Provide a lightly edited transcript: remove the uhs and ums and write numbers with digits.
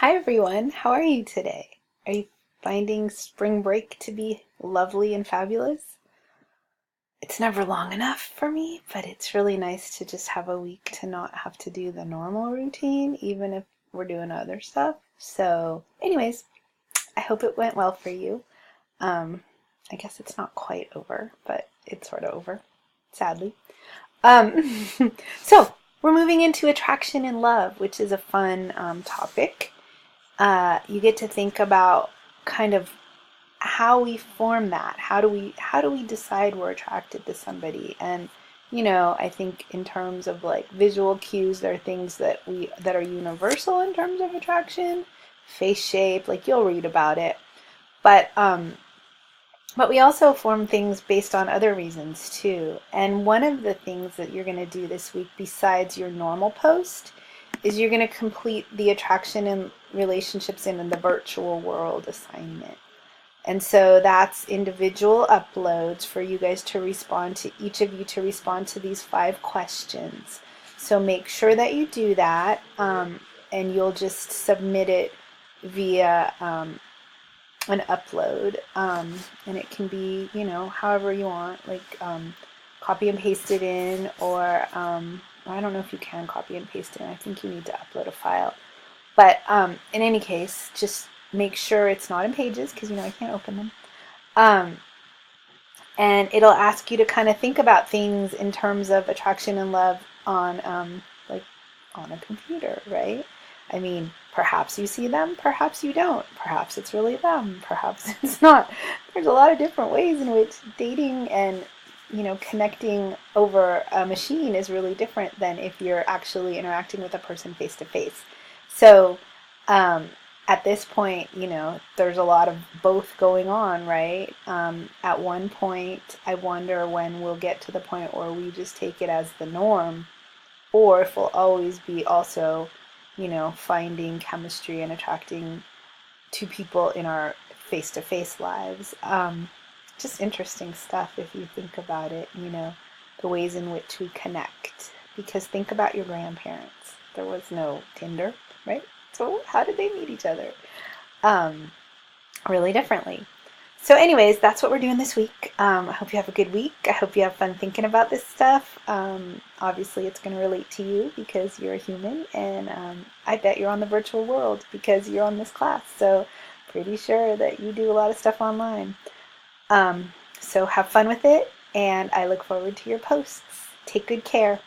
Hi everyone, how are you today? Are you finding spring break to be lovely and fabulous? It's never long enough for me, but it's really nice to just have a week to not have to do the normal routine, even if we're doing other stuff. So, anyways, I hope it went well for you. Um, I guess it's not quite over, but it's sort of over, sadly. Um, so, we're moving into attraction and love, which is a fun topic. You get to think about kind of how we form that. How do we decide we're attracted to somebody? And I think in terms of like visual cues, there are things that are universal in terms of attraction, face shape, like you'll read about it. But we also form things based on other reasons too. And one of the things that you're going to do this week, besides your normal post, is you're going to complete the attraction and relationships in the virtual world assignment. And so that's individual uploads for you guys to respond to, each of you to respond to these 5 questions. So make sure that you do that, and you'll just submit it via an upload, and it can be, however you want, like copy and paste it in, or I don't know if you can copy and paste it in. I think you need to upload a file. But in any case, just make sure it's not in Pages, because I can't open them. And it'll ask you to kind of think about things in terms of attraction and love on like on a computer, right? I mean, perhaps you see them, perhaps you don't. Perhaps it's really them, perhaps it's not. There's a lot of different ways in which dating and connecting over a machine is really different than if you're actually interacting with a person face to face. So at this point, there's a lot of both going on, right? At one point, I wonder when we'll get to the point where we just take it as the norm, or if we'll always be also, finding chemistry and attracting to people in our face-to-face lives. Just interesting stuff if you think about it, the ways in which we connect. Because think about your grandparents. There was no Tinder, right? So how did they meet each other? Um, really differently. So anyways, that's what we're doing this week. I hope you have a good week. I hope you have fun thinking about this stuff. Obviously, it's going to relate to you because you're a human, and I bet you're on the virtual world because you're on this class. So pretty sure that you do a lot of stuff online. So have fun with it, and I look forward to your posts. Take good care.